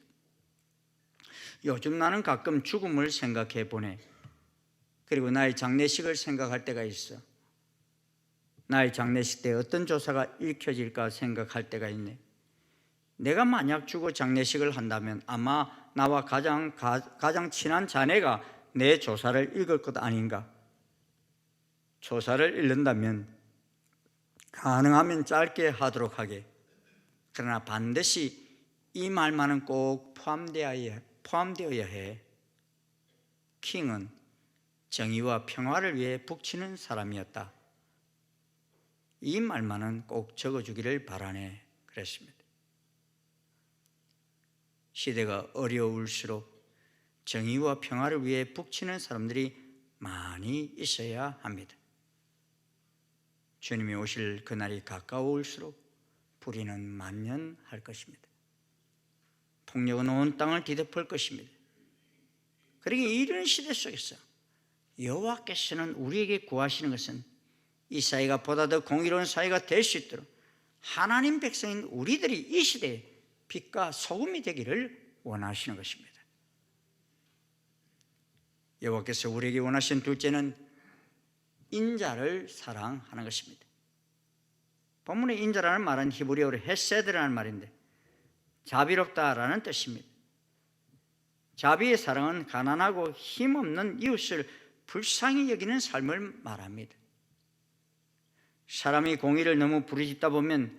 요즘 나는 가끔 죽음을 생각해 보네. 그리고 나의 장례식을 생각할 때가 있어. 나의 장례식 때 어떤 조사가 읽혀질까 생각할 때가 있네. 내가 만약 죽어 장례식을 한다면 아마 나와 가장 친한 자네가 내 조사를 읽을 것 아닌가. 조사를 읽는다면 가능하면 짧게 하도록 하게. 그러나 반드시 이 말만은 꼭 포함되어야 해. 킹은 정의와 평화를 위해 북치는 사람이었다. 이 말만은 꼭 적어주기를 바라네. 그랬습니다. 시대가 어려울수록 정의와 평화를 위해 북치는 사람들이 많이 있어야 합니다. 주님이 오실 그날이 가까울수록 불의는 만연할 것입니다. 폭력은 온 땅을 뒤덮을 것입니다. 그러기에 이런 시대 속에서 여호와께서는 우리에게 구하시는 것은 이 사회가 보다 더 공의로운 사회가 될 수 있도록 하나님 백성인 우리들이 이 시대에 빛과 소금이 되기를 원하시는 것입니다. 여호와께서 우리에게 원하시는 둘째는 인자를 사랑하는 것입니다. 본문의 인자라는 말은 히브리어로 헤세드라는 말인데 자비롭다라는 뜻입니다. 자비의 사랑은 가난하고 힘없는 이웃을 불쌍히 여기는 삶을 말합니다. 사람이 공의를 너무 부르짖다 보면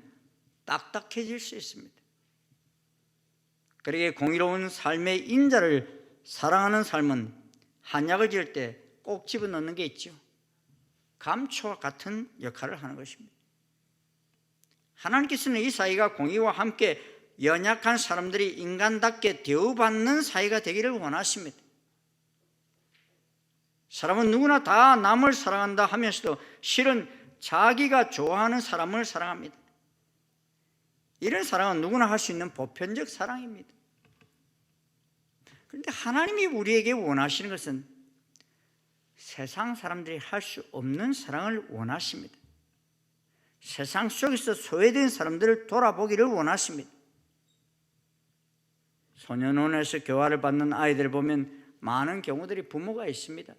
딱딱해질 수 있습니다. 그러기에 공의로운 삶의 인자를 사랑하는 삶은 한약을 지을 때 꼭 집어넣는 게 있죠. 감초와 같은 역할을 하는 것입니다. 하나님께서는 이 사회가 공의와 함께 연약한 사람들이 인간답게 대우받는 사회가 되기를 원하십니다. 사람은 누구나 다 남을 사랑한다 하면서도 실은 자기가 좋아하는 사람을 사랑합니다. 이런 사랑은 누구나 할 수 있는 보편적 사랑입니다. 그런데 하나님이 우리에게 원하시는 것은 세상 사람들이 할 수 없는 사랑을 원하십니다. 세상 속에서 소외된 사람들을 돌아보기를 원하십니다. 소년원에서 교화를 받는 아이들을 보면 많은 경우들이 부모가 있습니다.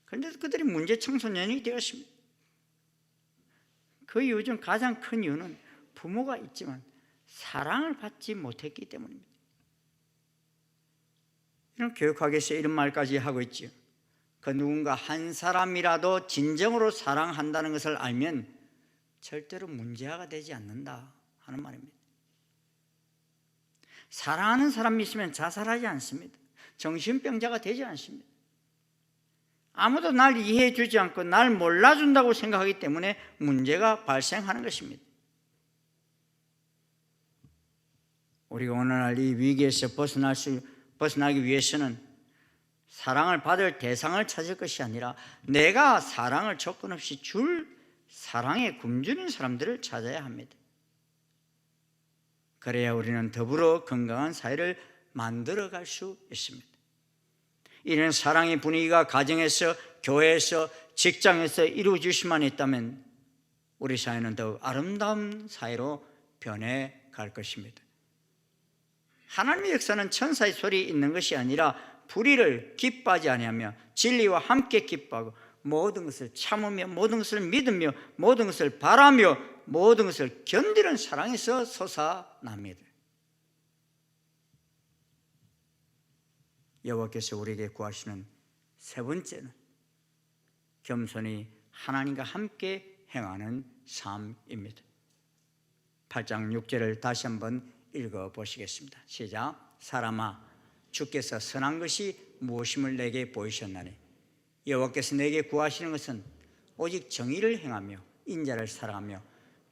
그런데 그들이 문제 청소년이 되었습니다. 그 이유 중 가장 큰 이유는 부모가 있지만 사랑을 받지 못했기 때문입니다. 이런 교육학에서 이런 말까지 하고 있지요. 그 누군가 한 사람이라도 진정으로 사랑한다는 것을 알면 절대로 문제아가 되지 않는다 하는 말입니다. 사랑하는 사람이 있으면 자살하지 않습니다. 정신병자가 되지 않습니다. 아무도 날 이해해 주지 않고 날 몰라준다고 생각하기 때문에 문제가 발생하는 것입니다. 우리가 오늘날 이 위기에서 벗어나기 위해서는 사랑을 받을 대상을 찾을 것이 아니라 내가 사랑을 조건 없이 줄 사랑에 굶주린 사람들을 찾아야 합니다. 그래야 우리는 더불어 건강한 사회를 만들어갈 수 있습니다. 이런 사랑의 분위기가 가정에서, 교회에서, 직장에서 이루어질 수만 있다면 우리 사회는 더욱 아름다운 사회로 변해갈 것입니다. 하나님의 역사는 천사의 소리 있는 것이 아니라 불의를 기뻐하지 아니하며 진리와 함께 기뻐하고 모든 것을 참으며 모든 것을 믿으며 모든 것을 바라며 모든 것을 견디는 사랑에서 솟아납니다. 여호와께서 우리에게 구하시는 세 번째는 겸손히 하나님과 함께 행하는 삶입니다. 8장 6절을 다시 한번 읽어보시겠습니다. 시작. 사람아, 주께서 선한 것이 무엇임을 내게 보이셨나니 여호와께서 내게 구하시는 것은 오직 정의를 행하며 인자를 사랑하며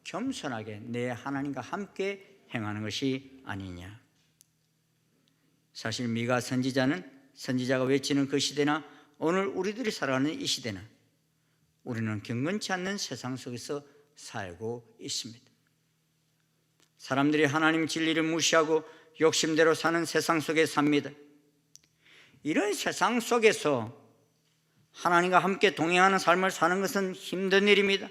겸손하게 내 하나님과 함께 행하는 것이 아니냐. 사실 미가 선지자가 외치는 그 시대나 오늘 우리들이 살아가는 이 시대는 우리는 경건치 않는 세상 속에서 살고 있습니다. 사람들이 하나님 진리를 무시하고 욕심대로 사는 세상 속에 삽니다. 이런 세상 속에서 하나님과 함께 동행하는 삶을 사는 것은 힘든 일입니다.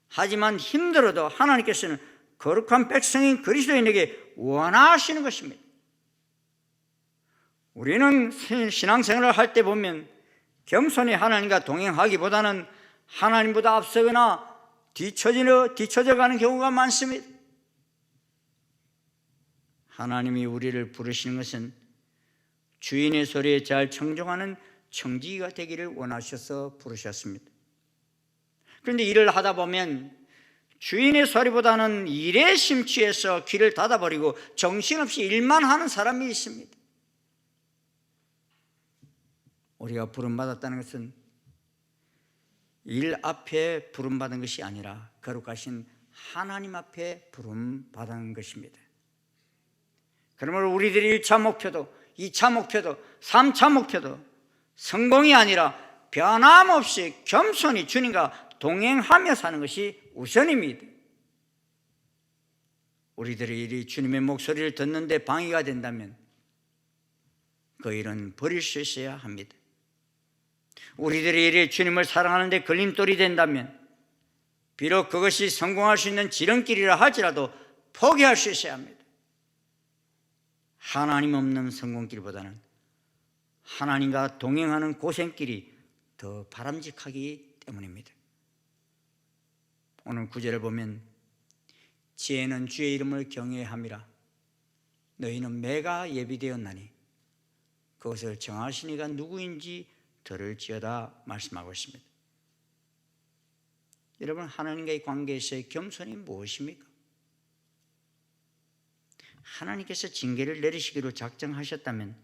하지만 힘들어도 하나님께서는 거룩한 백성인 그리스도인에게 원하시는 것입니다. 우리는 신앙생활을 할 때 보면 겸손히 하나님과 동행하기보다는 하나님보다 앞서거나 뒤처져 가는 경우가 많습니다. 하나님이 우리를 부르시는 것은 주인의 소리에 잘 청종하는 청지기가 되기를 원하셔서 부르셨습니다. 그런데 일을 하다 보면 주인의 소리보다는 일에 심취해서 귀를 닫아버리고 정신없이 일만 하는 사람이 있습니다. 우리가 부름받았다는 것은 일 앞에 부름받은 것이 아니라 거룩하신 하나님 앞에 부름받은 것입니다. 그러므로 우리들의 1차 목표도 2차 목표도 3차 목표도 성공이 아니라 변함없이 겸손히 주님과 동행하며 사는 것이 우선입니다. 우리들의 일이 주님의 목소리를 듣는 데 방해가 된다면 그 일은 버릴 수 있어야 합니다. 우리들의 일이 주님을 사랑하는 데 걸림돌이 된다면 비록 그것이 성공할 수 있는 지름길이라 할지라도 포기할 수 있어야 합니다. 하나님 없는 성공길보다는 하나님과 동행하는 고생길이 더 바람직하기 때문입니다. 오늘 9절을 보면 지혜는 주의 이름을 경외함이라 너희는 매가 예비되었나니 그것을 정하신 이가 누구인지 들을지어다 말씀하고 있습니다. 여러분, 하나님과의 관계에서의 겸손이 무엇입니까? 하나님께서 징계를 내리시기로 작정하셨다면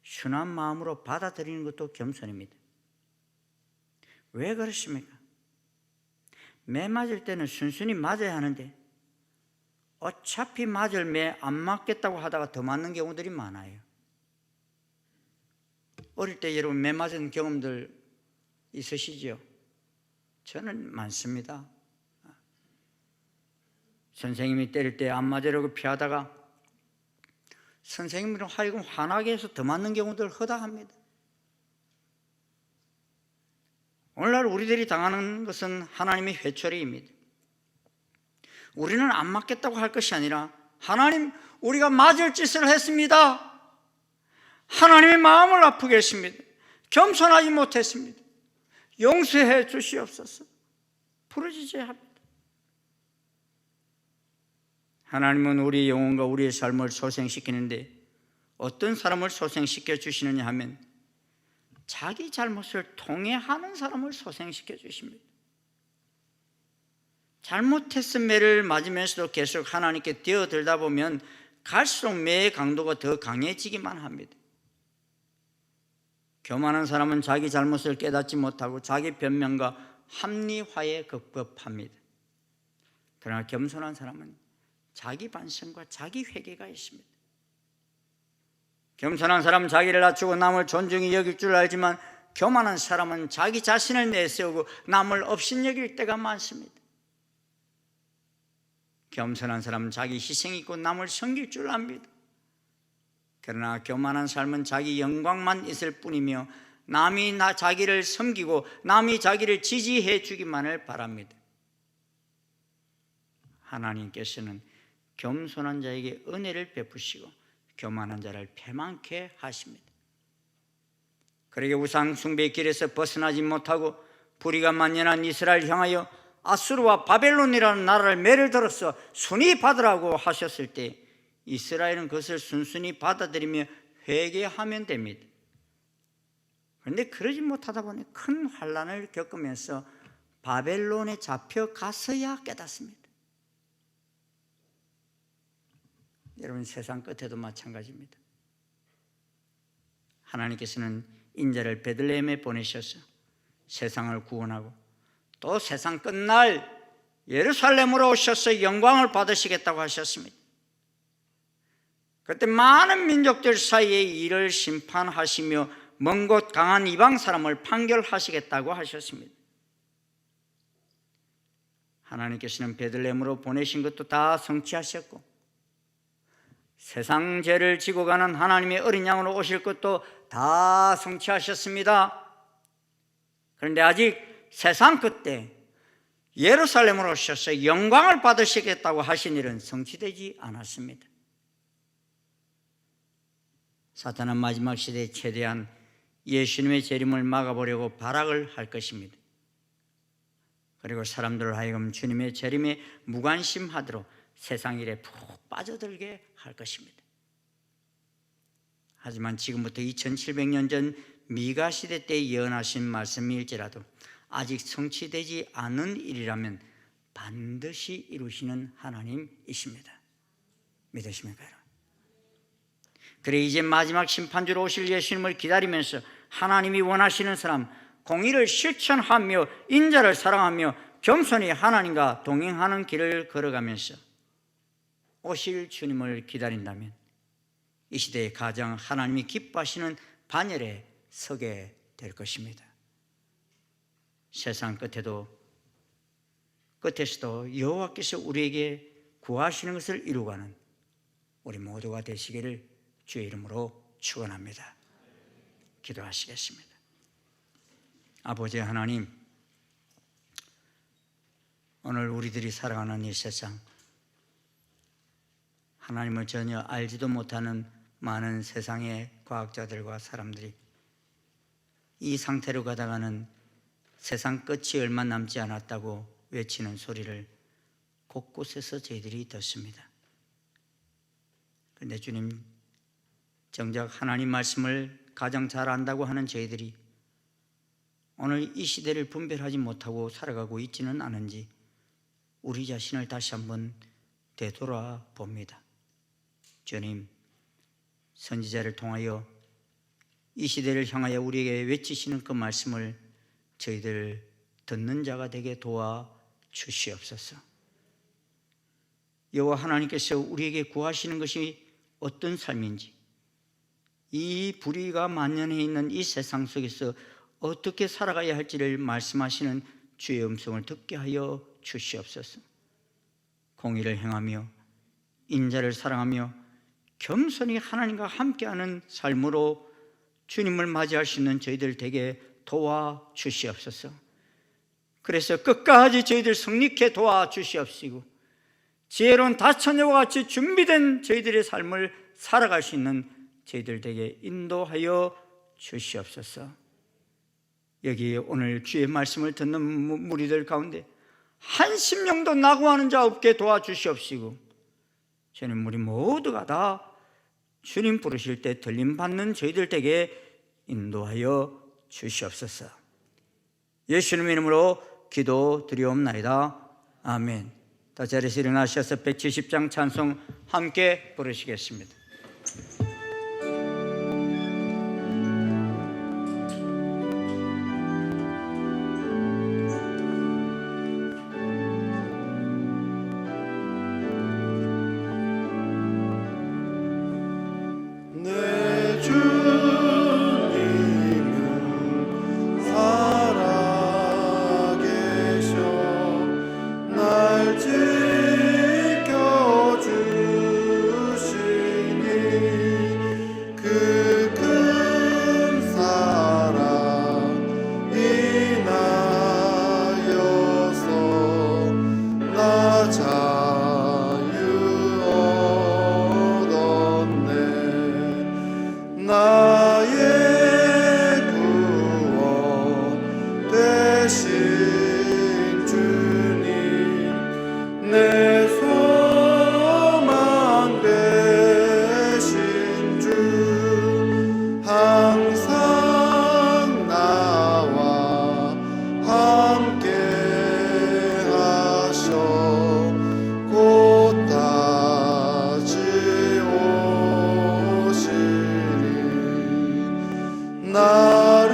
순한 마음으로 받아들이는 것도 겸손입니다. 왜 그렇습니까? 매 맞을 때는 순순히 맞아야 하는데 어차피 맞을 매 안 맞겠다고 하다가 더 맞는 경우들이 많아요. 어릴 때 여러분 매 맞은 경험들 있으시죠? 저는 많습니다. 선생님이 때릴 때 안 맞으려고 피하다가 선생님으로 하여금 화나게 해서 더 맞는 경우들 허다합니다. 오늘날 우리들이 당하는 것은 하나님의 회초리입니다. 우리는 안 맞겠다고 할 것이 아니라 하나님, 우리가 맞을 짓을 했습니다. 하나님의 마음을 아프게 했습니다. 겸손하지 못했습니다. 용서해 주시옵소서. 부르짖어야 합니다. 하나님은 우리의 영혼과 우리의 삶을 소생시키는데 어떤 사람을 소생시켜 주시느냐 하면 자기 잘못을 통회하는 사람을 소생시켜 주십니다. 잘못했은 매를 맞으면서도 계속 하나님께 뛰어들다 보면 갈수록 매의 강도가 더 강해지기만 합니다. 교만한 사람은 자기 잘못을 깨닫지 못하고 자기 변명과 합리화에 급급합니다. 그러나 겸손한 사람은 자기 반성과 자기 회개가 있습니다. 겸손한 사람은 자기를 낮추고 남을 존중히 여길 줄 알지만 교만한 사람은 자기 자신을 내세우고 남을 업신여길 때가 많습니다. 겸손한 사람은 자기 희생 있고 남을 섬길 줄 압니다. 그러나 교만한 삶은 자기 영광만 있을 뿐이며 남이 자기를 섬기고 남이 자기를 지지해 주기만을 바랍니다. 하나님께서는 겸손한 자에게 은혜를 베푸시고 교만한 자를 패망케 하십니다. 그러게 우상 숭배의 길에서 벗어나지 못하고 불의가 만연한 이스라엘 향하여 아수르와 바벨론이라는 나라를 매를 들어서 순위 받으라고 하셨을 때 이스라엘은 그것을 순순히 받아들이며 회개하면 됩니다. 그런데 그러지 못하다 보니 큰 환난을 겪으면서 바벨론에 잡혀가서야 깨닫습니다. 여러분, 세상 끝에도 마찬가지입니다. 하나님께서는 인자를 베들레헴에 보내셔서 세상을 구원하고 또 세상 끝날 예루살렘으로 오셔서 영광을 받으시겠다고 하셨습니다. 그때 많은 민족들 사이에 이를 심판하시며 먼 곳 강한 이방 사람을 판결하시겠다고 하셨습니다. 하나님께서는 베들레헴으로 보내신 것도 다 성취하셨고 세상 죄를 지고 가는 하나님의 어린 양으로 오실 것도 다 성취하셨습니다. 그런데 아직 세상 끝에 예루살렘으로 오셔서 영광을 받으시겠다고 하신 일은 성취되지 않았습니다. 사탄은 마지막 시대에 최대한 예수님의 재림을 막아보려고 발악을 할 것입니다. 그리고 사람들을 하여금 주님의 재림에 무관심하도록 세상 일에 푹 빠져들게 할 것입니다. 하지만 지금부터 2700년 전 미가 시대 때 예언하신 말씀일지라도 아직 성취되지 않은 일이라면 반드시 이루시는 하나님이십니다. 믿으십니까, 여러분? 그래 이제 마지막 심판주로 오실 예수님을 기다리면서 하나님이 원하시는 사람, 공의를 실천하며 인자를 사랑하며 겸손히 하나님과 동행하는 길을 걸어가면서 오실 주님을 기다린다면 이 시대에 가장 하나님이 기뻐하시는 반열에 서게 될 것입니다. 세상 끝에서도 여호와께서 우리에게 구하시는 것을 이루가는 우리 모두가 되시기를 주의 이름으로 축원합니다. 기도하시겠습니다. 아버지 하나님, 오늘 우리들이 살아가는 이 세상, 하나님을 전혀 알지도 못하는 많은 세상의 과학자들과 사람들이 이 상태로 가다가는 세상 끝이 얼마 남지 않았다고 외치는 소리를 곳곳에서 저희들이 듣습니다. 그런데 주님, 정작 하나님 말씀을 가장 잘 안다고 하는 저희들이 오늘 이 시대를 분별하지 못하고 살아가고 있지는 않은지 우리 자신을 다시 한번 되돌아봅니다. 주님, 선지자를 통하여 이 시대를 향하여 우리에게 외치시는 그 말씀을 저희들 듣는 자가 되게 도와주시옵소서. 여호와 하나님께서 우리에게 구하시는 것이 어떤 삶인지, 이 불의가 만연해 있는 이 세상 속에서 어떻게 살아가야 할지를 말씀하시는 주의 음성을 듣게 하여 주시옵소서. 공의를 행하며 인자를 사랑하며 겸손히 하나님과 함께하는 삶으로 주님을 맞이할 수 있는 저희들 되게 도와주시옵소서. 그래서 끝까지 저희들 성립케 도와주시옵시고 지혜로운 다처녀와 같이 준비된 저희들의 삶을 살아갈 수 있는 저희들 되게 인도하여 주시옵소서. 여기 오늘 주의 말씀을 듣는 무리들 가운데 한 심령도 낙오하는 자 없게 도와주시옵시고 주님, 우리 모두가 다 주님 부르실 때 들림받는 저희들 댁에 인도하여 주시옵소서. 예수님 이름으로 기도드리옵나이다. 아멘. 다 자리에서 일어나셔서 170장 찬송 함께 부르시겠습니다. 내 소망 되신 주 항상 나를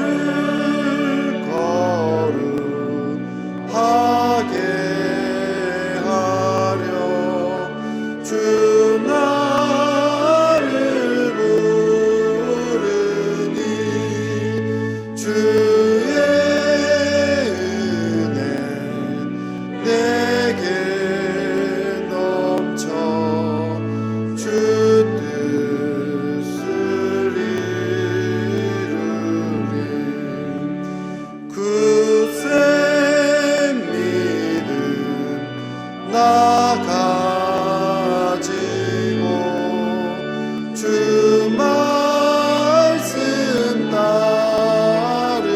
거룩하게 하려 주 나를 부르니 주의 은혜 내게 넘쳐 주 뜻을 이루리 굳센 믿음 나 가지고 주 말씀 따르며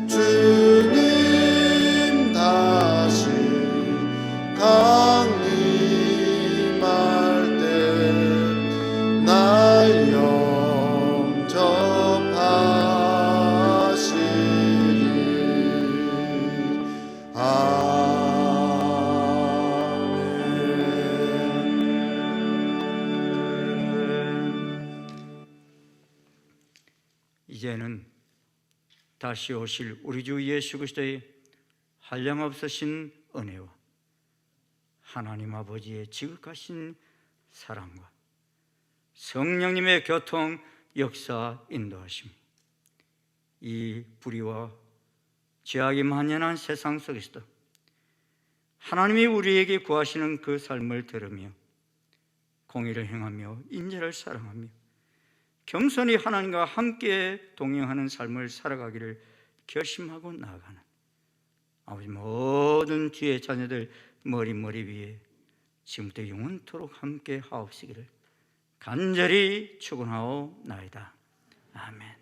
주님 다시 강림할 때 날 영접하시리. 이제는 다시 오실 우리 주 예수 그리스도의 한량없으신 은혜와 하나님 아버지의 지극하신 사랑과 성령님의 교통, 역사, 인도하심, 이 불의와 죄악이 만연한 세상 속에서도 하나님이 우리에게 구하시는 그 삶을 들으며 공의를 행하며 인자를 사랑하며 겸손히 하나님과 함께 동행하는 삶을 살아가기를 결심하고 나아가는 아버지 모든 주의 자녀들 머리 위에 지금부터 영원토록 함께 하옵시기를 간절히 축원하옵나이다. 아멘.